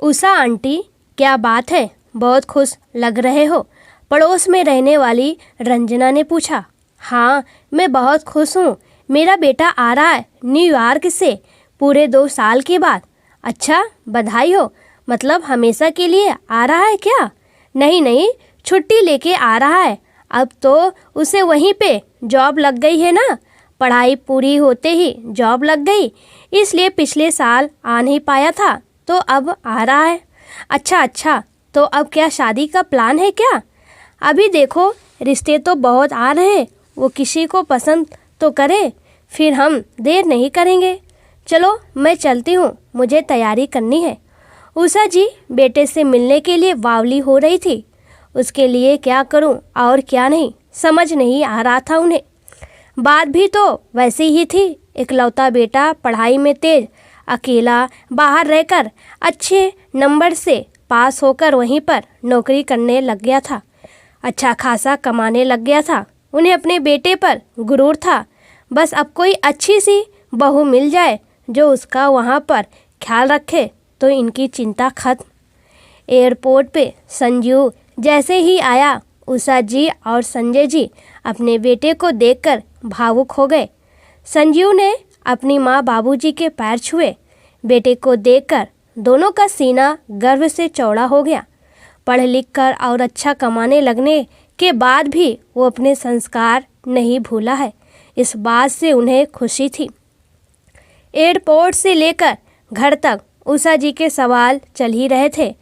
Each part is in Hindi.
उषा आंटी, क्या बात है, बहुत खुश लग रहे हो? पड़ोस में रहने वाली रंजना ने पूछा। हाँ, मैं बहुत खुश हूँ। मेरा बेटा आ रहा है न्यूयॉर्क से पूरे 2 साल के बाद। अच्छा, बधाई हो। मतलब हमेशा के लिए आ रहा है क्या? नहीं नहीं, छुट्टी लेके आ रहा है। अब तो उसे वहीं पे जॉब लग गई है ना। पढ़ाई पूरी होते ही जॉब लग गई, इसलिए पिछले साल आ नहीं पाया था, तो अब आ रहा है। अच्छा, तो अब क्या शादी का प्लान है क्या? अभी देखो, रिश्ते तो बहुत आ रहे हैं, वो किसी को पसंद तो करे, फिर हम देर नहीं करेंगे। चलो मैं चलती हूँ, मुझे तैयारी करनी है। उषा जी बेटे से मिलने के लिए बावली हो रही थी। उसके लिए क्या करूँ और क्या नहीं, समझ नहीं आ रहा था उन्हें। बात भी तो वैसी ही थी। इकलौता बेटा, पढ़ाई में तेज, अकेला बाहर रहकर अच्छे नंबर से पास होकर वहीं पर नौकरी करने लग गया था। अच्छा खासा कमाने लग गया था। उन्हें अपने बेटे पर गुरूर था। बस अब कोई अच्छी सी बहू मिल जाए जो उसका वहाँ पर ख्याल रखे तो इनकी चिंता खत्म। एयरपोर्ट पे संजू जैसे ही आया, उषा जी और संजय जी अपने बेटे को देखकर भावुक हो गए। संजीव ने अपनी माँ बाबूजी के पैर छुए। बेटे को देखकर दोनों का सीना गर्व से चौड़ा हो गया। पढ़ लिख कर और अच्छा कमाने लगने के बाद भी वो अपने संस्कार नहीं भूला है, इस बात से उन्हें खुशी थी। एयरपोर्ट से लेकर घर तक उषा जी के सवाल चल ही रहे थे।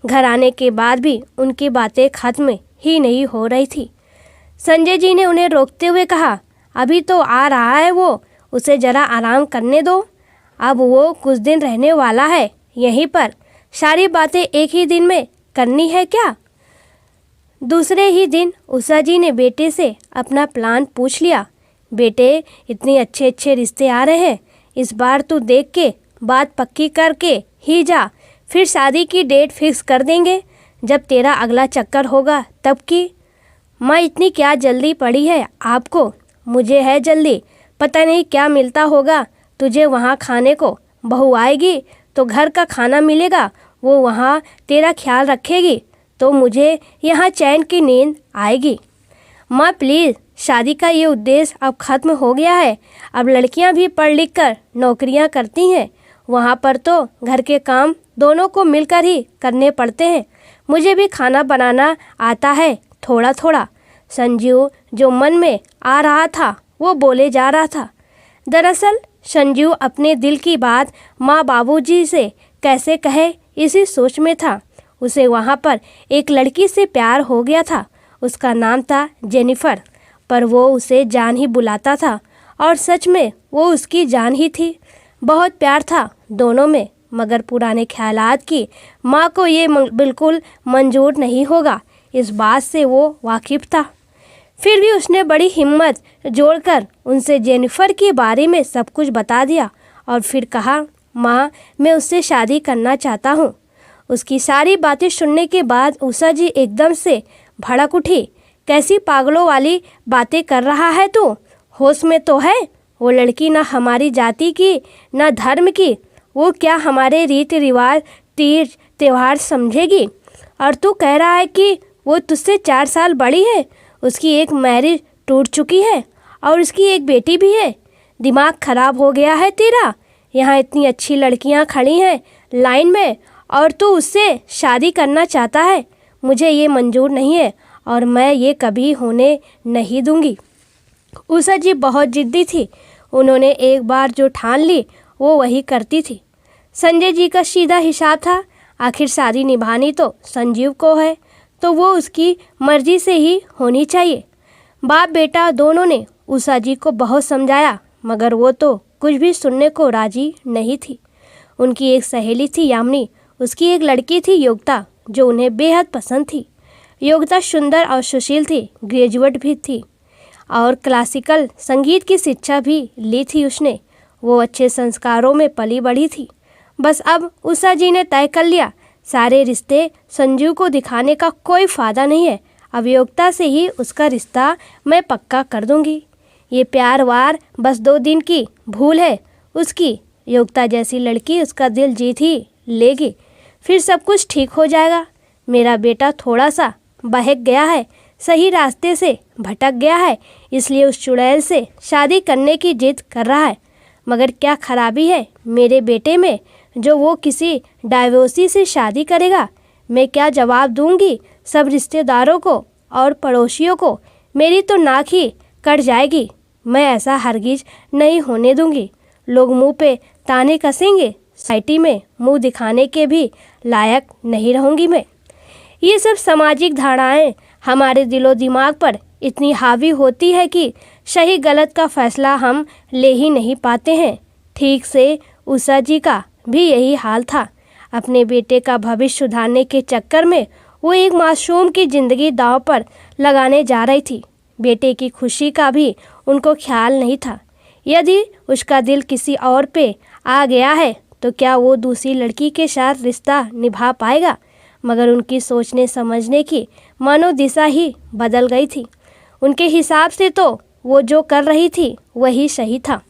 घर आने के बाद भी उनकी बातें खत्म ही नहीं हो रही थी। संजय जी ने उन्हें रोकते हुए कहा, अभी तो आ रहा है वो, उसे ज़रा आराम करने दो। अब वो कुछ दिन रहने वाला है यहीं पर, सारी बातें एक ही दिन में करनी है क्या? दूसरे ही दिन उषा जी ने बेटे से अपना प्लान पूछ लिया। बेटे, इतने अच्छे अच्छे रिश्ते आ रहे हैं, इस बार तू देख के बात पक्की करके ही जा, फिर शादी की डेट फिक्स कर देंगे जब तेरा अगला चक्कर होगा तब की। माँ, इतनी क्या जल्दी पड़ी है आपको? मुझे है जल्दी, पता नहीं क्या मिलता होगा तुझे वहाँ खाने को। बहू आएगी तो घर का खाना मिलेगा, वो वहाँ तेरा ख्याल रखेगी तो मुझे यहाँ चैन की नींद आएगी। माँ प्लीज़, शादी का ये उद्देश्य अब ख़त्म हो गया है। अब लड़कियाँ भी पढ़ लिख कर नौकरियाँ करती हैं, वहाँ पर तो घर के काम दोनों को मिलकर ही करने पड़ते हैं। मुझे भी खाना बनाना आता है थोड़ा थोड़ा। संजीव जो मन में आ रहा था वो बोले जा रहा था। दरअसल संजीव अपने दिल की बात माँ बाबूजी से कैसे कहे इसी सोच में था। उसे वहाँ पर एक लड़की से प्यार हो गया था। उसका नाम था जेनिफर, पर वो उसे जान ही बुलाता था और सच में वो उसकी जान ही थी। बहुत प्यार था दोनों में, मगर पुराने ख्यालात की माँ को ये बिल्कुल मंजूर नहीं होगा, इस बात से वो वाकिफ़ था। फिर भी उसने बड़ी हिम्मत जोड़कर उनसे जेनिफर के बारे में सब कुछ बता दिया और फिर कहा, माँ, मैं उससे शादी करना चाहता हूँ। उसकी सारी बातें सुनने के बाद उषा जी एकदम से भड़क उठी। कैसी पागलों वाली बातें कर रहा है तू? होश में तो है? वो लड़की ना हमारी जाति की ना धर्म की, वो क्या हमारे रीति रिवाज तीज त्यौहार समझेगी? और तू कह रहा है कि वो तुझसे 4 साल बड़ी है, उसकी एक मैरिज टूट चुकी है और उसकी एक बेटी भी है। दिमाग खराब हो गया है तेरा? यहाँ इतनी अच्छी लड़कियाँ खड़ी हैं लाइन में और तू उससे शादी करना चाहता है? मुझे ये मंजूर नहीं है और मैं ये कभी होने नहीं दूंगी। उषा जी बहुत जिद्दी थी। उन्होंने एक बार जो ठान ली वो वही करती थी। संजय जी का सीधा हिसाब था, आखिर शादी निभानी तो संजीव को है, तो वो उसकी मर्जी से ही होनी चाहिए। बाप बेटा दोनों ने उषा जी को बहुत समझाया, मगर वो तो कुछ भी सुनने को राजी नहीं थी। उनकी एक सहेली थी यामिनी, उसकी एक लड़की थी योगिता जो उन्हें बेहद पसंद थी। योगिता सुंदर और सुशील थी, ग्रेजुएट भी थी और क्लासिकल संगीत की शिक्षा भी ली थी उसने। वो अच्छे संस्कारों में पली बढ़ी थी। बस अब उषा जी ने तय कर लिया, सारे रिश्ते संजीव को दिखाने का कोई फ़ायदा नहीं है। अब योगिता से ही उसका रिश्ता मैं पक्का कर दूंगी। ये प्यार वार बस 2 दिन की भूल है उसकी। योगिता जैसी लड़की उसका दिल जीत ही लेगी। फिर सब कुछ ठीक हो जाएगा। मेरा बेटा थोड़ा सा बहक गया है, सही रास्ते से भटक गया है, इसलिए उस चुड़ैल से शादी करने की जिद कर रहा है। मगर क्या खराबी है मेरे बेटे में जो वो किसी डाइवोर्सी से शादी करेगा? मैं क्या जवाब दूंगी सब रिश्तेदारों को और पड़ोसियों को? मेरी तो नाक ही कट जाएगी। मैं ऐसा हरगिज नहीं होने दूंगी। लोग मुंह पे ताने कसेंगे, सोसाइटी में मुंह दिखाने के भी लायक नहीं रहूंगी मैं। ये सब सामाजिक धारणाएं हमारे दिलो दिमाग पर इतनी हावी होती है कि सही गलत का फैसला हम ले ही नहीं पाते हैं। ठीक से उषा जी का भी यही हाल था। अपने बेटे का भविष्य सुधारने के चक्कर में वो एक मासूम की ज़िंदगी दांव पर लगाने जा रही थी। बेटे की खुशी का भी उनको ख्याल नहीं था। यदि उसका दिल किसी और पे आ गया है तो क्या वो दूसरी लड़की के साथ रिश्ता निभा पाएगा? मगर उनकी सोचने समझने की मनोदिशा ही बदल गई थी। उनके हिसाब से तो वो जो कर रही थी वही सही था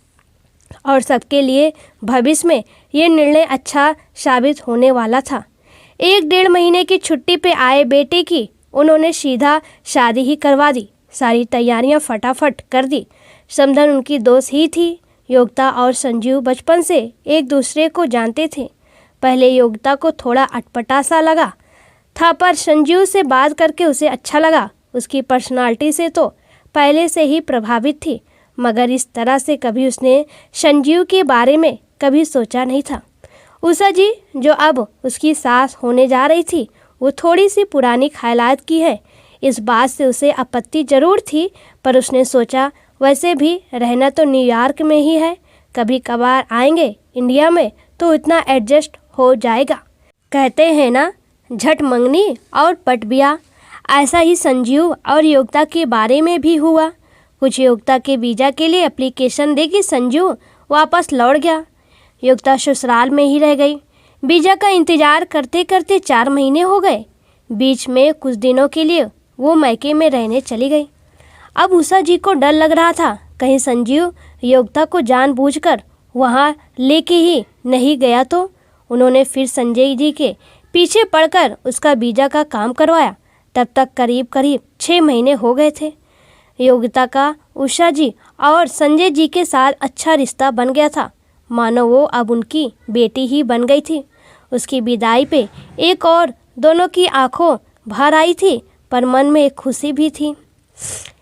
और सबके लिए भविष्य में ये निर्णय अच्छा साबित होने वाला था। 1-1.5 महीने की छुट्टी पे आए बेटे की उन्होंने सीधा शादी ही करवा दी। सारी तैयारियां फटाफट कर दी। समधन उनकी दोस्त ही थी। योगिता और संजीव बचपन से एक दूसरे को जानते थे। पहले योगिता को थोड़ा अटपटा सा लगा था, पर संजीव से बात करके उसे अच्छा लगा। उसकी पर्सनालिटी से तो पहले से ही प्रभावित थी, मगर इस तरह से कभी उसने संजीव के बारे में कभी सोचा नहीं था। उषा जी जो अब उसकी सास होने जा रही थी वो थोड़ी सी पुरानी ख्यालात की है। इस बात से उसे आपत्ति जरूर थी, पर उसने सोचा वैसे भी रहना तो न्यूयॉर्क में ही है, कभी कभार आएंगे इंडिया में तो इतना एडजस्ट हो जाएगा। कहते हैं ना, झट मंगनी और पट बिया। ऐसा ही संजीव और योगिता के बारे में भी हुआ। कुछ योगिता के वीज़ा के लिए एप्लीकेशन देके संजीव वापस लौट गया। योगिता ससुराल में ही रह गई। वीज़ा का इंतज़ार करते करते 4 महीने हो गए। बीच में कुछ दिनों के लिए वो मैके में रहने चली गई। अब उषा जी को डर लग रहा था कहीं संजीव योगिता को जानबूझकर वहाँ लेके ही नहीं गया तो। उन्होंने फिर संजय जी के पीछे पड़कर उसका वीज़ा का काम करवाया। तब तक करीब 6 महीने हो गए थे। योगिता का उषा जी और संजय जी के साथ अच्छा रिश्ता बन गया था, मानो वो अब उनकी बेटी ही बन गई थी। उसकी विदाई पे एक और दोनों की आंखों भर आई थी, पर मन में एक खुशी भी थी।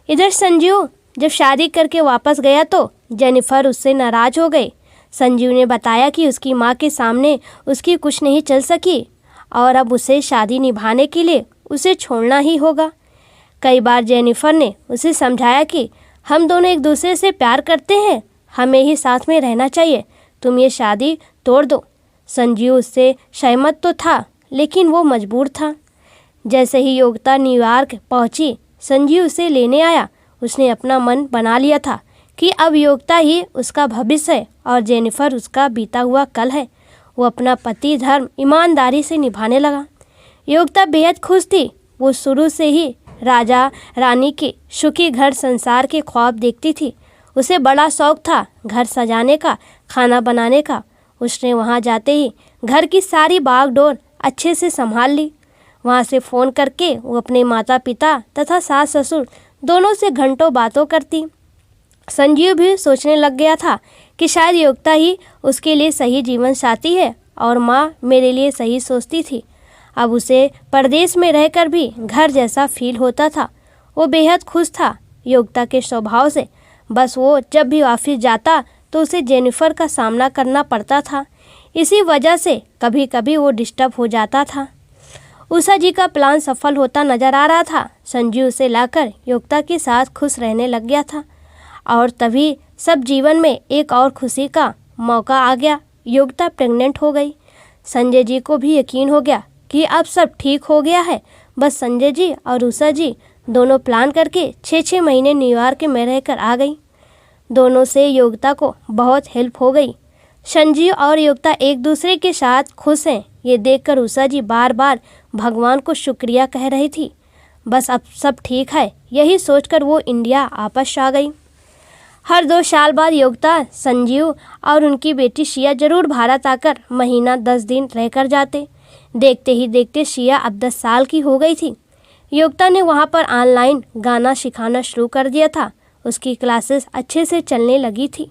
इधर संजीव जब शादी करके वापस गया तो जेनिफर उससे नाराज़ हो गई। संजीव ने बताया कि उसकी माँ के सामने उसकी कुछ नहीं चल सकी और अब उसे शादी निभाने के लिए उसे छोड़ना ही होगा। कई बार जेनिफर ने उसे समझाया कि हम दोनों एक दूसरे से प्यार करते हैं, हमें ही साथ में रहना चाहिए, तुम ये शादी तोड़ दो। संजीव उससे सहमत तो था, लेकिन वो मजबूर था। जैसे ही योगिता न्यूयॉर्क पहुंची, संजीव उसे लेने आया। उसने अपना मन बना लिया था कि अब योगिता ही उसका भविष्य है और जेनिफर उसका बीता हुआ कल है। वो अपना पति धर्म ईमानदारी से निभाने लगा। योगिता बेहद खुश थी। वो शुरू से ही राजा रानी के सुखी घर संसार के ख्वाब देखती थी। उसे बड़ा शौक था घर सजाने का, खाना बनाने का। उसने वहाँ जाते ही घर की सारी बागडोर अच्छे से संभाल ली। वहाँ से फ़ोन करके वो अपने माता पिता तथा सास ससुर दोनों से घंटों बातों करती। संजीव भी सोचने लग गया था कि शायद योगिता ही उसके लिए सही जीवन साथी है और माँ मेरे लिए सही सोचती थी। अब उसे परदेश में रहकर भी घर जैसा फील होता था। वो बेहद खुश था योगिता के स्वभाव से। बस वो जब भी ऑफिस जाता तो उसे जेनिफर का सामना करना पड़ता था। इसी वजह से कभी कभी वो डिस्टर्ब हो जाता था। उषा जी का प्लान सफल होता नजर आ रहा था। संजीव उसे लाकर योगिता के साथ खुश रहने लग गया था और तभी सब जीवन में एक और खुशी का मौका आ गया। योगिता प्रेग्नेंट हो गई। संजय जी को भी यकीन हो गया कि अब सब ठीक हो गया है। बस संजय जी और उषा जी दोनों प्लान करके 6 महीने न्यूयॉर्क में रहकर आ गई। दोनों से योगिता को बहुत हेल्प हो गई। संजीव और योगिता एक दूसरे के साथ खुश हैं, ये देखकर उषा जी बार बार भगवान को शुक्रिया कह रही थी। बस अब सब ठीक है, यही सोचकर वो इंडिया वापस आ गई। हर 2 साल बाद योगिता, संजीव और उनकी बेटी शिया जरूर भारत आकर महीना 10 दिन रहकर जाते। देखते ही देखते शिया अब 10 साल की हो गई थी। योगिता ने वहाँ पर ऑनलाइन गाना सिखाना शुरू कर दिया था। उसकी क्लासेस अच्छे से चलने लगी थी।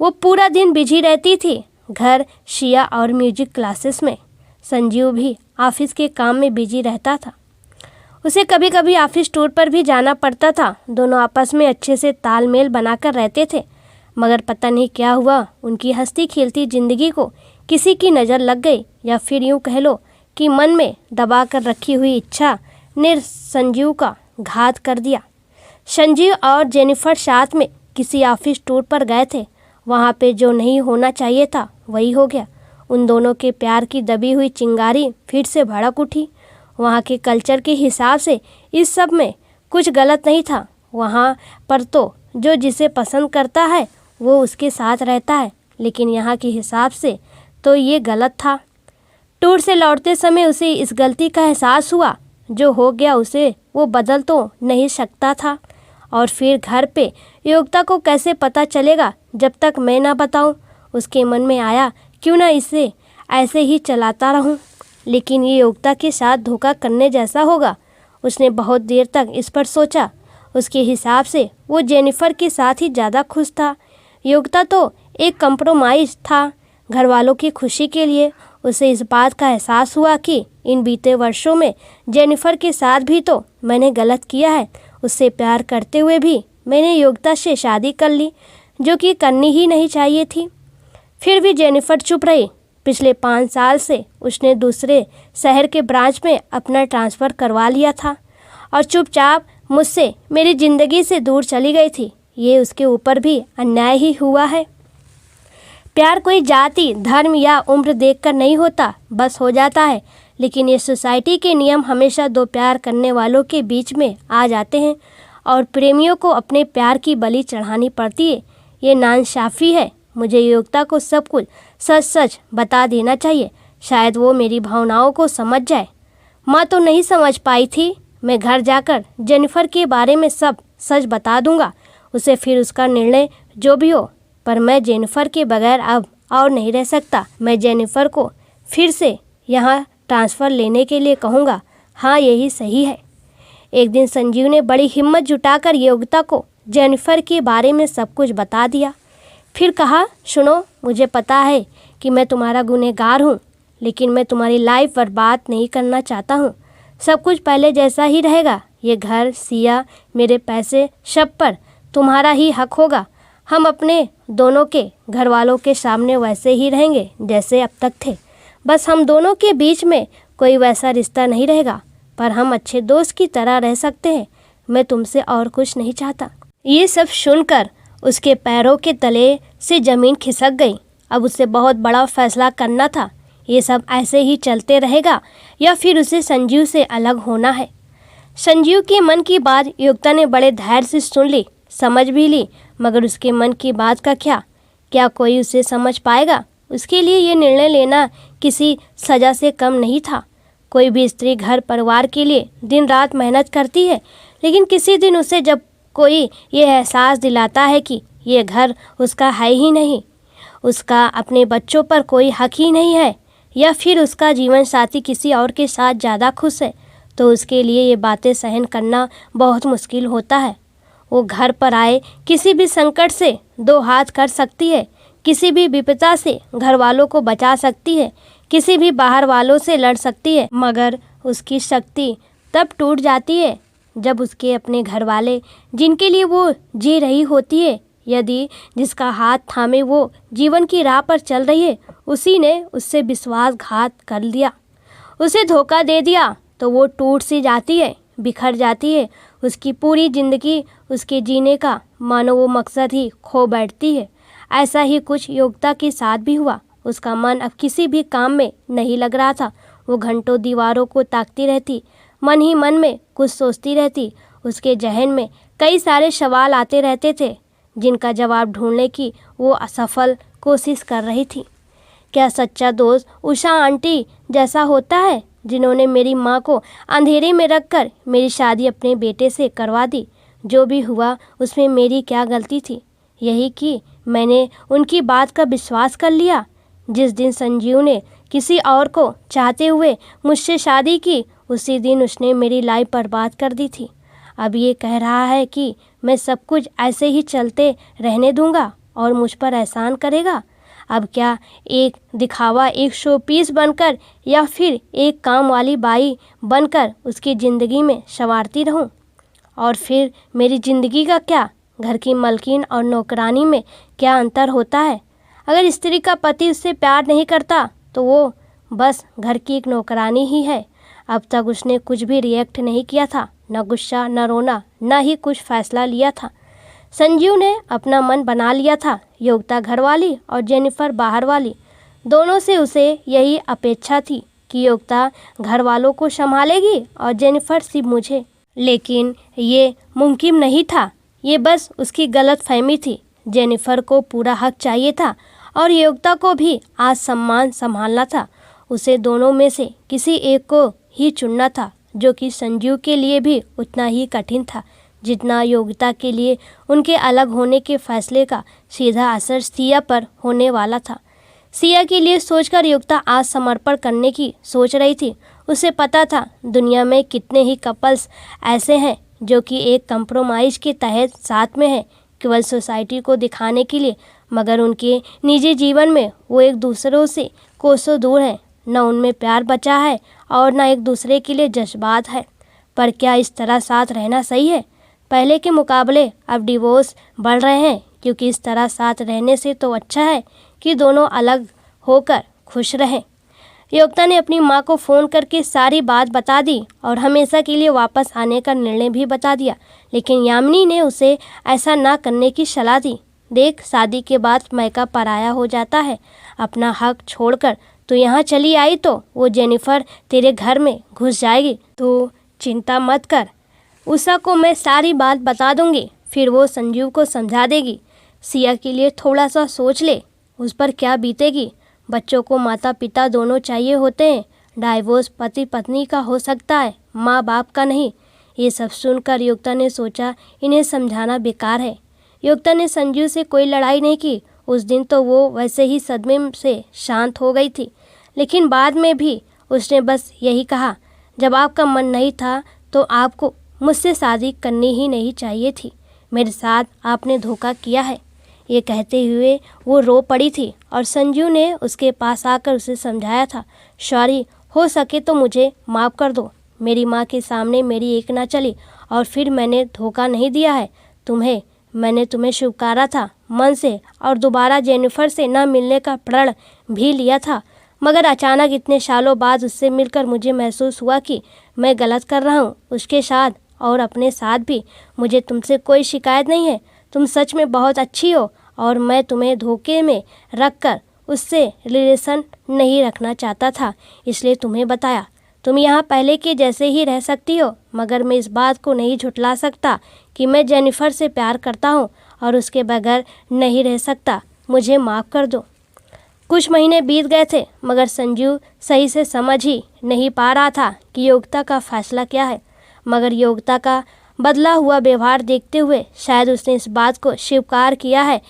वो पूरा दिन बिजी रहती थी, घर, शिया और म्यूजिक क्लासेस में। संजीव भी ऑफिस के काम में बिजी रहता था। उसे कभी कभी ऑफिस टूर पर भी जाना पड़ता था। दोनों आपस में अच्छे से तालमेल बनाकर रहते थे, मगर पता नहीं क्या हुआ, उनकी हंसती खेलती जिंदगी को किसी की नज़र लग गई, या फिर यूँ कह लो कि मन में दबा कर रखी हुई इच्छा ने संजीव का घात कर दिया। संजीव और जेनिफर साथ में किसी ऑफिस टूर पर गए थे। वहाँ पे जो नहीं होना चाहिए था वही हो गया। उन दोनों के प्यार की दबी हुई चिंगारी फिर से भड़क उठी। वहाँ के कल्चर के हिसाब से इस सब में कुछ गलत नहीं था। वहाँ पर तो जो जिसे पसंद करता है वो उसके साथ रहता है, लेकिन यहाँ के हिसाब से तो ये गलत था। टूर से लौटते समय उसे इस गलती का एहसास हुआ। जो हो गया उसे वो बदल तो नहीं सकता था। और फिर घर पे योगिता को कैसे पता चलेगा जब तक मैं ना बताऊं। उसके मन में आया, क्यों ना इसे ऐसे ही चलाता रहूं, लेकिन ये योगिता के साथ धोखा करने जैसा होगा। उसने बहुत देर तक इस पर सोचा। उसके हिसाब से वो जेनिफर के साथ ही ज़्यादा खुश था। योगिता तो एक कंप्रोमाइज़ था घर वालों की खुशी के लिए। उसे इस बात का एहसास हुआ कि इन बीते वर्षों में जेनिफर के साथ भी तो मैंने गलत किया है। उससे प्यार करते हुए भी मैंने योगिता से शादी कर ली, जो कि करनी ही नहीं चाहिए थी। फिर भी जेनिफर चुप रही। पिछले 5 साल से उसने दूसरे शहर के ब्रांच में अपना ट्रांसफ़र करवा लिया था और चुपचाप मुझसे मेरी ज़िंदगी से दूर चली गई थी। ये उसके ऊपर भी अन्याय ही हुआ है। प्यार कोई जाति, धर्म या उम्र देखकर नहीं होता, बस हो जाता है। लेकिन ये सोसाइटी के नियम हमेशा दो प्यार करने वालों के बीच में आ जाते हैं और प्रेमियों को अपने प्यार की बलि चढ़ानी पड़ती है। ये नाइंसाफ़ी है। मुझे योगिता को सब कुछ सच सच बता देना चाहिए, शायद वो मेरी भावनाओं को समझ जाए। माँ तो नहीं समझ पाई थी। मैं घर जाकर जेनिफर के बारे में सब सच बता दूंगा उसे, फिर उसका निर्णय जो भी हो। पर मैं जेनिफर के बगैर अब और नहीं रह सकता। मैं जेनिफर को फिर से यहाँ ट्रांसफ़र लेने के लिए कहूँगा। हाँ, यही सही है। एक दिन संजीव ने बड़ी हिम्मत जुटाकर योगिता को जेनिफर के बारे में सब कुछ बता दिया। फिर कहा, सुनो, मुझे पता है कि मैं तुम्हारा गुनहगार हूँ, लेकिन मैं तुम्हारी लाइफ बर्बाद नहीं करना चाहता हूँ। सब कुछ पहले जैसा ही रहेगा। ये घर, सिया, मेरे पैसे, सब पर तुम्हारा ही हक होगा। हम अपने दोनों के घर वालों के सामने वैसे ही रहेंगे जैसे अब तक थे। बस हम दोनों के बीच में कोई वैसा रिश्ता नहीं रहेगा, पर हम अच्छे दोस्त की तरह रह सकते हैं। मैं तुमसे और कुछ नहीं चाहता। ये सब सुनकर उसके पैरों के तले से ज़मीन खिसक गई। अब उसे बहुत बड़ा फैसला करना था। ये सब ऐसे ही चलते रहेगा या फिर उसे संजीव से अलग होना है। संजीव के मन की बात योगिता ने बड़े धैर्य से सुन ली, समझ भी ली, मगर उसके मन की बात का क्या कोई उसे समझ पाएगा? उसके लिए ये निर्णय लेना किसी सज़ा से कम नहीं था। कोई भी स्त्री घर परिवार के लिए दिन रात मेहनत करती है, लेकिन किसी दिन उसे जब कोई ये एहसास दिलाता है कि ये घर उसका है ही नहीं, उसका अपने बच्चों पर कोई हक ही नहीं है, या फिर उसका जीवन साथी किसी और के साथ ज़्यादा खुश है, तो उसके लिए ये बातें सहन करना बहुत मुश्किल होता है। वो घर पर आए किसी भी संकट से दो हाथ कर सकती है, किसी भी विपदा से घर वालों को बचा सकती है, किसी भी बाहर वालों से लड़ सकती है, मगर उसकी शक्ति तब टूट जाती है जब उसके अपने घर वाले, जिनके लिए वो जी रही होती है, यदि जिसका हाथ थामे वो जीवन की राह पर चल रही है, उसी ने उससे विश्वासघात कर लिया, उसे धोखा दे दिया, तो वो टूट सी जाती है, बिखर जाती है। उसकी पूरी ज़िंदगी, उसके जीने का मानो वो मकसद ही खो बैठती है। ऐसा ही कुछ योगिता के साथ भी हुआ। उसका मन अब किसी भी काम में नहीं लग रहा था। वो घंटों दीवारों को ताकती रहती, मन ही मन में कुछ सोचती रहती। उसके जहन में कई सारे सवाल आते रहते थे, जिनका जवाब ढूंढने की वो असफल कोशिश कर रही थी। क्या सच्चा दोस्त उषा आंटी जैसा होता है, जिन्होंने मेरी माँ को अंधेरे में रखकर मेरी शादी अपने बेटे से करवा दी? जो भी हुआ उसमें मेरी क्या गलती थी? यही कि मैंने उनकी बात का विश्वास कर लिया। जिस दिन संजीव ने किसी और को चाहते हुए मुझसे शादी की, उसी दिन उसने मेरी लाइफ बर्बाद कर दी थी। अब ये कह रहा है कि मैं सब कुछ ऐसे ही चलते रहने दूंगा और मुझ पर एहसान करेगा। अब क्या एक दिखावा, एक शो पीस बनकर या फिर एक काम वाली बाई बनकर उसकी ज़िंदगी में संवारती रहूं? और फिर मेरी ज़िंदगी का क्या? घर की मलकिन और नौकरानी में क्या अंतर होता है? अगर स्त्री का पति उससे प्यार नहीं करता तो वो बस घर की एक नौकरानी ही है। अब तक उसने कुछ भी रिएक्ट नहीं किया था, न गुस्सा, न रोना, न ही कुछ फैसला लिया था। संजीव ने अपना मन बना लिया था। योगिता घर वाली और जेनिफर बाहर वाली, दोनों से उसे यही अपेक्षा थी कि योगिता घर वालों को संभालेगी और जेनिफर सिर्फ मुझे। लेकिन ये मुमकिन नहीं था। ये बस उसकी गलत फहमी थी। जेनिफर को पूरा हक चाहिए था और योगिता को भी आज सम्मान संभालना था। उसे दोनों में से किसी एक को ही चुनना था, जो कि संजीव के लिए भी उतना ही कठिन था जितना योगिता के लिए। उनके अलग होने के फैसले का सीधा असर सिया पर होने वाला था। सिया के लिए सोचकर योगिता आज समर्पण करने की सोच रही थी। उसे पता था दुनिया में कितने ही कपल्स ऐसे हैं जो कि एक कंप्रोमाइज़ के तहत साथ में हैं, केवल सोसाइटी को दिखाने के लिए, मगर उनके निजी जीवन में वो एक दूसरों से कोसों दूर हैं। न उनमें प्यार बचा है और न एक दूसरे के लिए जज्बात है। पर क्या इस तरह साथ रहना सही है? पहले के मुकाबले अब डिवोर्स बढ़ रहे हैं, क्योंकि इस तरह साथ रहने से तो अच्छा है कि दोनों अलग होकर खुश रहें। योगिता ने अपनी माँ को फ़ोन करके सारी बात बता दी और हमेशा के लिए वापस आने का निर्णय भी बता दिया। लेकिन यामिनी ने उसे ऐसा ना करने की सलाह दी। देख, शादी के बाद मैका पराया हो जाता है। अपना हक छोड़कर तो यहाँ चली आई तो वो जेनिफर तेरे घर में घुस जाएगी। तो चिंता मत कर, उषा को मैं सारी बात बता दूंगी, फिर वो संजीव को समझा देगी। सिया के लिए थोड़ा सा सोच ले, उस पर क्या बीतेगी। बच्चों को माता पिता दोनों चाहिए होते हैं। डाइवोर्स पति पत्नी का हो सकता है, माँ बाप का नहीं। ये सब सुनकर योगिता ने सोचा इन्हें समझाना बेकार है। योगिता ने संजीव से कोई लड़ाई नहीं की। उस दिन तो वो वैसे ही सदमे से शांत हो गई थी, लेकिन बाद में भी उसने बस यही कहा, जब आपका मन नहीं था तो आपको मुझसे शादी करनी ही नहीं चाहिए थी। मेरे साथ आपने धोखा किया है। ये कहते हुए वो रो पड़ी थी और संजीव ने उसके पास आकर उसे समझाया था, सॉरी, हो सके तो मुझे माफ़ कर दो। मेरी माँ के सामने मेरी एक ना चली और फिर मैंने धोखा नहीं दिया है तुम्हें। मैंने तुम्हें स्वीकारा था मन से और दोबारा जेनिफर से न मिलने का प्रण भी लिया था, मगर अचानक इतने सालों बाद उससे मिलकर मुझे महसूस हुआ कि मैं गलत कर रहा हूँ, उसके साथ और अपने साथ भी। मुझे तुमसे कोई शिकायत नहीं है, तुम सच में बहुत अच्छी हो और मैं तुम्हें धोखे में रखकर उससे रिलेशन नहीं रखना चाहता था, इसलिए तुम्हें बताया। तुम यहाँ पहले के जैसे ही रह सकती हो, मगर मैं इस बात को नहीं झुठला सकता कि मैं जेनिफर से प्यार करता हूँ और उसके बगैर नहीं रह सकता। मुझे माफ़ कर दो। कुछ महीने बीत गए थे, मगर संजीव सही से समझ ही नहीं पा रहा था कि योगिता का फैसला क्या है। मगर योगिता का बदला हुआ व्यवहार देखते हुए शायद उसने इस बात को स्वीकार किया है,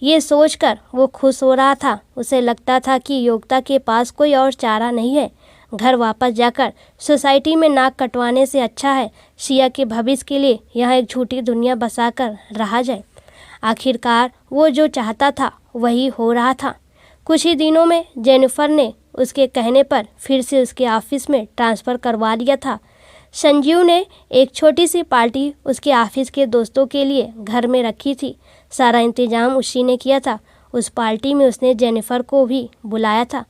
ये सोचकर वो खुश हो रहा था। उसे लगता था कि योगिता के पास कोई और चारा नहीं है। घर वापस जाकर सोसाइटी में नाक कटवाने से अच्छा है सिया के भविष्य के लिए यहाँ एक झूठी दुनिया बसाकर रहा जाए। आखिरकार वो जो चाहता था वही हो रहा था। कुछ ही दिनों में जेनिफर ने उसके कहने पर फिर से उसके ऑफिस में ट्रांसफ़र करवा लिया था। संजीव ने एक छोटी सी पार्टी उसके ऑफिस के दोस्तों के लिए घर में रखी थी। सारा इंतजाम उसी ने किया था। उस पार्टी में उसने जेनिफर को भी बुलाया था।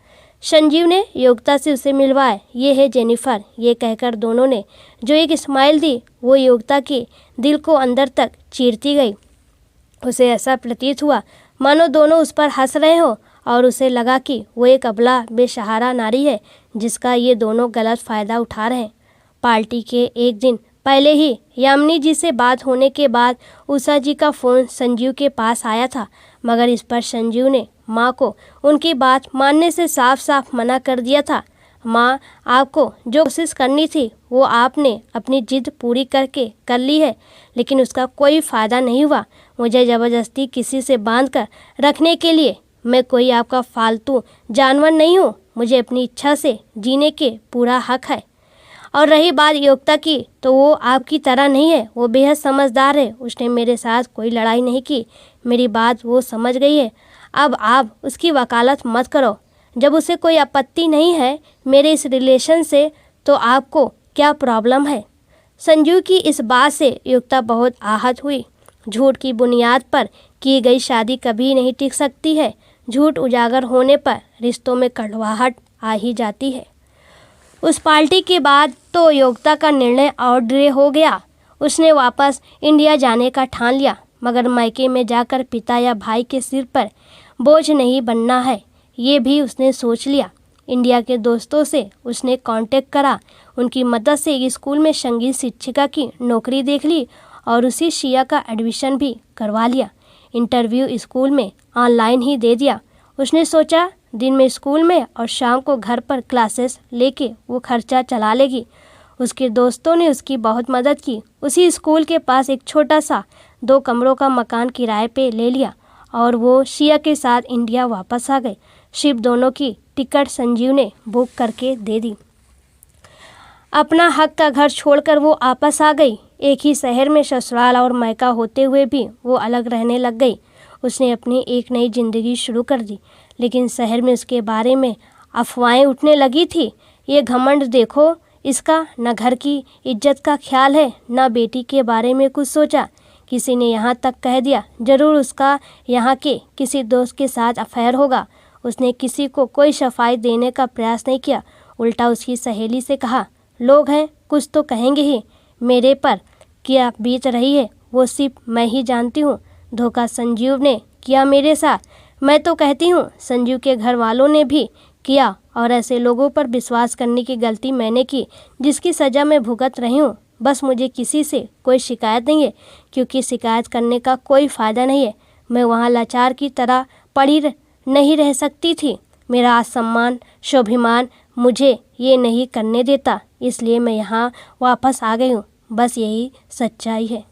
संजीव ने योगिता से उसे मिलवाया। ये है जेनिफर, ये कहकर दोनों ने जो एक स्माइल दी वो योगिता के दिल को अंदर तक चीरती गई। उसे ऐसा प्रतीत हुआ मानो दोनों उस पर हंस रहे हो और उसे लगा कि वो एक अबला बेसहारा नारी है जिसका ये दोनों गलत फ़ायदा उठा रहे हैं। पार्टी के एक दिन पहले ही यामिनी जी से बात होने के बाद उषा जी का फ़ोन संजीव के पास आया था, मगर इस पर संजीव ने माँ को उनकी बात मानने से साफ साफ मना कर दिया था। माँ, आपको जो कोशिश करनी थी वो आपने अपनी जिद पूरी करके कर ली है, लेकिन उसका कोई फ़ायदा नहीं हुआ। मुझे ज़बरदस्ती किसी से बांध कर रखने के लिए मैं कोई आपका फालतू जानवर नहीं हूँ। मुझे अपनी इच्छा से जीने के पूरा हक है। और रही बात योग्यता की, तो वो आपकी तरह नहीं है, वो बेहद समझदार है। उसने मेरे साथ कोई लड़ाई नहीं की, मेरी बात वो समझ गई है। अब आप उसकी वकालत मत करो। जब उसे कोई आपत्ति नहीं है मेरे इस रिलेशन से, तो आपको क्या प्रॉब्लम है? संजू की इस बात से योग्यता बहुत आहत हुई। झूठ की बुनियाद पर की गई शादी कभी नहीं टिक सकती है। झूठ उजागर होने पर रिश्तों में कड़वाहट आ ही जाती है। उस पार्टी के बाद तो योग्यता का निर्णय और दृढ़ हो गया। उसने वापस इंडिया जाने का ठान लिया, मगर मायके में जाकर पिता या भाई के सिर पर बोझ नहीं बनना है, ये भी उसने सोच लिया। इंडिया के दोस्तों से उसने कांटेक्ट करा, उनकी मदद से एक स्कूल में संगीत शिक्षिका की नौकरी देख ली और उसी शिया का एडमिशन भी करवा लिया। इंटरव्यू स्कूल में ऑनलाइन ही दे दिया। उसने सोचा दिन में स्कूल में और शाम को घर पर क्लासेस लेके वो खर्चा चला लेगी। उसके दोस्तों ने उसकी बहुत मदद की। उसी स्कूल के पास एक छोटा सा 2 कमरों का मकान किराए पे ले लिया और वो शिया के साथ इंडिया वापस आ गए। शिप दोनों की टिकट संजीव ने बुक करके दे दी। अपना हक का घर छोड़कर वो वापस आ गई। एक ही शहर में ससुराल और मायका होते हुए भी वो अलग रहने लग गई। उसने अपनी एक नई जिंदगी शुरू कर दी, लेकिन शहर में उसके बारे में अफवाहें उठने लगी थी। ये घमंड देखो इसका, न घर की इज्जत का ख्याल है, न बेटी के बारे में कुछ सोचा। किसी ने यहाँ तक कह दिया जरूर उसका यहाँ के किसी दोस्त के साथ अफेयर होगा। उसने किसी को कोई सफाई देने का प्रयास नहीं किया, उल्टा उसकी सहेली से कहा, लोग हैं कुछ तो कहेंगे ही, मेरे पर क्या बीत रही है वो सिर्फ मैं ही जानती हूँ। धोखा संजीव ने किया मेरे साथ, मैं तो कहती हूँ संजीव के घर वालों ने भी किया, और ऐसे लोगों पर विश्वास करने की गलती मैंने की, जिसकी सज़ा मैं भुगत रही हूँ। बस मुझे किसी से कोई शिकायत नहीं है, क्योंकि शिकायत करने का कोई फ़ायदा नहीं है। मैं वहाँ लाचार की तरह पड़ी नहीं रह सकती थी। मेरा आत्मसम्मान, स्वाभिमान मुझे ये नहीं करने देता, इसलिए मैं यहाँ वापस आ गई हूँ। बस यही सच्चाई है।